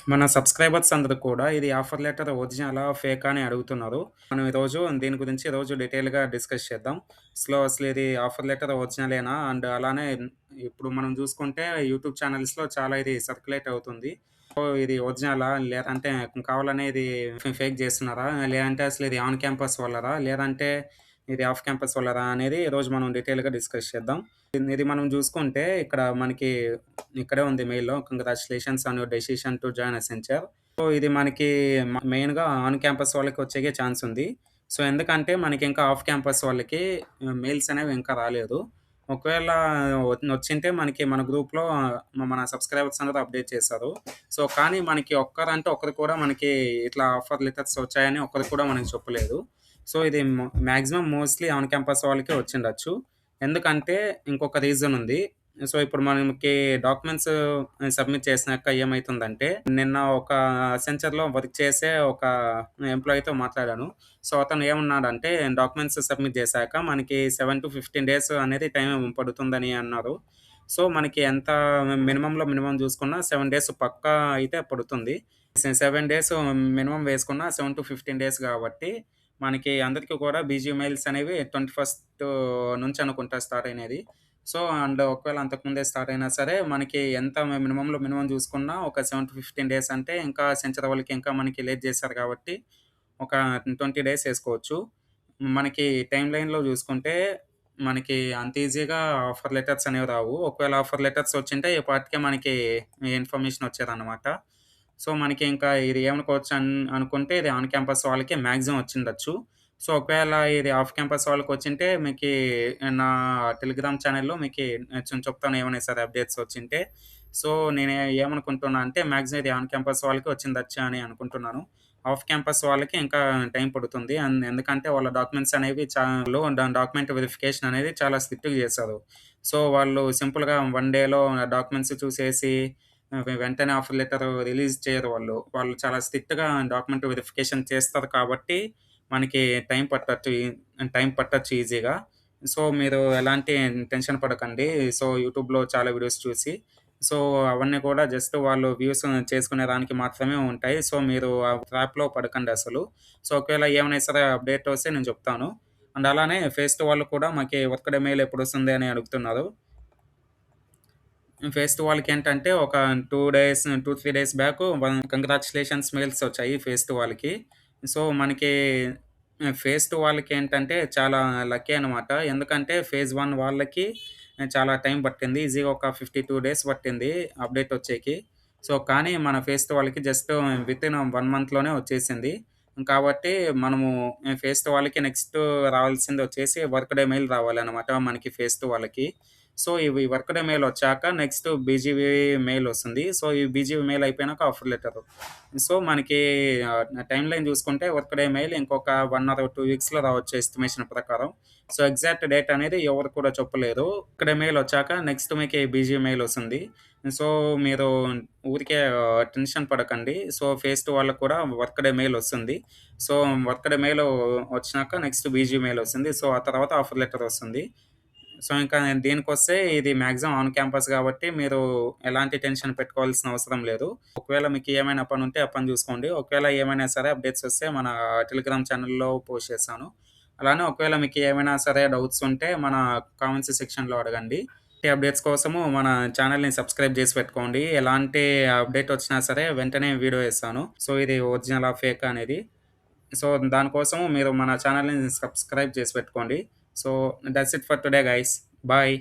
మన సబ్‌స్క్రైబర్స్ అందరూ కూడా ఇది ఆఫర్ లెటర్ ఒరిజినలా? ఫేకా? అని అడుగుతున్నారు. మనం దీని గురించి ఈరోజు డీటెయిల్‌గా డిస్కస్ చేద్దాం. అసలు ఇది ఆఫర్ లెటర్ ఒరిజినలేనా? అండ్ అలానే ఇప్పుడు మనం చూసుకుంటే యూట్యూబ్ ఛానెల్స్‌లో చాలా ఇది సర్క్యులేట్ అవుతుంది. సో, ఇది ఒరిజినలా? లేదంటే కావాలనే ఇది ఫేక్ చేస్తున్నారా? లేదంటే అసలు ఇది ఆన్ క్యాంపస్ వాళ్ళదా? లేదంటే ఇది ఆఫ్ క్యాంపస్ వాళ్ళదా? అనేది ఈరోజు మనం డీటెయిల్‌గా డిస్కస్ చేద్దాం. ఇది మనం చూసుకుంటే ఇక్కడ మనకి ఇక్కడే ఉంది మెయిల్‌లో. Congratulations on your decision to join Accenture. So, ఇది మనకి మెయిన్‌గా ఆన్ క్యాంపస్ వాళ్ళకి వచ్చేకే ఛాన్స్ ఉంది. సో, ఎందుకంటే మనకింకా ఆఫ్ క్యాంపస్ వాళ్ళకి మెయిల్స్ అనేవి ఇంకా రాలేదు. ఒకవేళ వచ్చింటే మనకి మన గ్రూప్‌లో మన సబ్‌స్క్రైబర్స్ అందరూ అప్డేట్ చేశారు. సో, కానీ మనకి ఒక్కరంటే ఒక్కరు కూడా మనకి ఇట్లా ఆఫర్ లెటర్స్ వచ్చాయని ఒక్కరు కూడా మనకు చెప్పలేదు. సో, ఇది మాక్సిమం మోస్ట్‌లీ ఆన్ క్యాంపస్ వాళ్ళకే వచ్చిండొచ్చు. ఎందుకంటే ఇంకొక రీజన్ ఉంది. సో, ఇప్పుడు మనకి డాక్యుమెంట్స్ సబ్మిట్ చేసినాక ఏమైతుందంటే, నిన్న ఒక అసెంచర్‌లో వర్క్ చేసే ఒక ఎంప్లాయీతో మాట్లాడాను. సో, అతను ఏమన్నాడంటే, డాక్యుమెంట్స్ సబ్మిట్ చేశాక మనకి 7-15 డేస్ అనేది టైం పడుతుందని అన్నారు. సో, మనకి ఎంత మినిమమ్‌లో మినిమమ్ చూసుకున్నా 7 డేస్ పక్కా అయితే పడుతుంది. 7 డేస్ మినిమమ్ వేసుకున్న 7-15 డేస్ కాబట్టి, మనకి అందరికి కూడా బీజీ మెయిల్స్ అనేవి 21 నుంచి అనుకుంటా స్టార్ట్ అయినది. సో, ఒకవేళ అంతకుముందే స్టార్ట్ అయినా సరే, మనకి ఎంత మినిమమ్‌లో మినిమమ్ చూసుకున్నా ఒక 7-15 డేస్ అంటే ఇంకా సెంచరీ వాళ్ళకి ఇంకా మనకి లేట్ చేశారు కాబట్టి, ఒక 20 డేస్ ఏసుకోవచ్చు. మనకి టైమ్ లైన్‌లో చూసుకుంటే, మనకి అంత ఈజీగా ఆఫర్ లెటర్స్ అనేవి రావు. ఒకవేళ ఆఫర్ లెటర్స్ వచ్చింటే ఈ పాటికే మనకి ఇన్ఫర్మేషన్ వచ్చేదనమాట. సో, మనకి ఇంకా ఇది ఏమనుకోవచ్చు అనుకుంటే ఇది ఆన్ క్యాంపస్ వాళ్ళకి మాక్సిమం వచ్చిండొచ్చు. సో, ఒకవేళ ఇది ఆఫ్ క్యాంపస్ వాళ్ళకొచ్చింటే నా టెలిగ్రామ్ ఛానెల్‌లో చెప్తాను ఏమైనా సరే అప్డేట్స్ వచ్చింటే. సో, నేను ఏమనుకుంటున్నా అంటే మాక్సిమం ఇది ఆన్ క్యాంపస్ వాళ్ళకి వచ్చిండొచ్చు అని అనుకుంటున్నాను. ఆఫ్ క్యాంపస్ వాళ్ళకి ఇంకా టైం పడుతుంది. ఎందుకంటే వాళ్ళ డాక్యుమెంట్స్ అనేవి డాక్యుమెంట్ వెరిఫికేషన్ అనేది చాలా స్ట్రిక్ట్‌గా చేశారు. సో, వాళ్ళు సింపుల్‌గా 1 డేలో డాక్యుమెంట్స్ చూసేసి వెంటనే ఆఫర్ లెటర్ రిలీజ్ చేయరు వాళ్ళు. వాళ్ళు చాలా స్ట్రిక్ట్‌గా డాక్యుమెంట్ వెరిఫికేషన్ చేస్తారు కాబట్టి, మనకి టైం పట్టొచ్చు ఈజీగా. సో, మీరు ఎలాంటి టెన్షన్ పడకండి. సో, యూట్యూబ్‌లో చాలా వీడియోస్ చూసి, సో, అవన్నీ కూడా జస్ట్ వాళ్ళు వ్యూస్ చేసుకునే దానికి మాత్రమే ఉంటాయి. సో, మీరు ఆ ట్రాప్‌లో పడకండి అసలు. సో, ఒకవేళ ఏమైనా సరే అప్డేట్ వస్తే నేను చెప్తాను. అండ్ అలానే ఫేస్ టూ వాళ్ళు కూడా మాకి వర్క్ డే మెయిల్ ఎప్పుడొస్తుంది అని అడుగుతున్నారు. ఫేస్ టూ వాళ్ళకేంటంటే ఒక 2, 3 డేస్ బ్యాకు కంగ్రాచ్యులేషన్స్ మెయిల్స్ వచ్చాయి ఫేస్ టూ వాళ్ళకి. సో, మనకి ఫేజ్ 2 వాళ్ళకేంటంటే చాలా లక్కీ అనమాట. ఎందుకంటే ఫేజ్ 1 వాళ్ళకి చాలా టైం పట్టింది. ఈజీగా ఒక 52 డేస్ పట్టింది అప్డేట్ వచ్చేకి. సో, కానీ మన ఫేజ్ 2 వాళ్ళకి జస్ట్ వితిన్ 1 మంత్‌లోనే వచ్చేసింది. కాబట్టి మనము ఫేజ్ 2 వాళ్ళకి నెక్స్ట్ రావాల్సింది వచ్చేసి వర్క్ డే మెయిల్ రావాలనమాట మనకి ఫేజ్ 2 వాళ్ళకి. సో, ఇవి వర్క్ డే మెయిల్ వచ్చాక నెక్స్ట్ బీజీవీ మెయిల్ వస్తుంది. సో, ఈ బీజీవీ మెయిల్ అయిపోయినాక ఆఫర్ లెటరు. సో, మనకి టైమ్ లైన్ చూసుకుంటే వర్క్ డే మెయిల్ ఇంకొక 1 ఆర్ 2 వీక్స్‌లో రావచ్చు ఎస్టిమేషన్ ప్రకారం. సో, ఎగ్జాక్ట్ డేట్ అనేది ఎవరు కూడా చెప్పలేరు. వర్క్ డే మెయిల్ వచ్చాక నెక్స్ట్ మీకి బీజీ మెయిల్ వస్తుంది. సో, మీరు ఊరికే టెన్షన్ పడకండి. సో, ఫేజ్ 2 వాళ్ళకి కూడా వర్క్ డే మెయిల్ వస్తుంది. సో, వర్క్ డే మెయిల్ వచ్చినాక నెక్స్ట్ బీజీ మెయిల్ వస్తుంది. సో, ఆ తర్వాత ఆఫర్ లెటర్ వస్తుంది. సో, ఇంకా దీనికొస్తే ఇది మాక్సిమం ఆన్ క్యాంపస్ గాబట్టి, మీరు ఎలాంటి టెన్షన్ పెట్టుకోవాల్సిన అవసరం లేదు. ఒకవేళ మీకు ఏమైనా పనుంటే ఆ పని జూసుకోండి. ఒకవేళ ఏమైనా సరే అప్డేట్స్ వస్తే మన టెలిగ్రామ్ ఛానెల్‌లో పోస్ట్ చేస్తాను. అలానే ఒకవేళ మీకు ఏమైనా సరే డౌట్స్ ఉంటే మన కామెంట్స్ సెక్షన్‌లో అడగండి. ఈ అప్డేట్స్ కోసము మన ఛానెల్‌ని సబ్స్క్రైబ్ చేసి పెట్టుకోండి. ఎలాంటి అప్డేట్ వచ్చినా సరే వెంటనే వీడియో ఇస్తాను. సో, ఇది ఒరిజినలా? ఫేకా? అనేది. సో, దానికోసం మీరు మన ఛానెల్‌ని సబ్స్క్రైబ్ చేసి పెట్టుకోండి. So, that's it for today guys. Bye.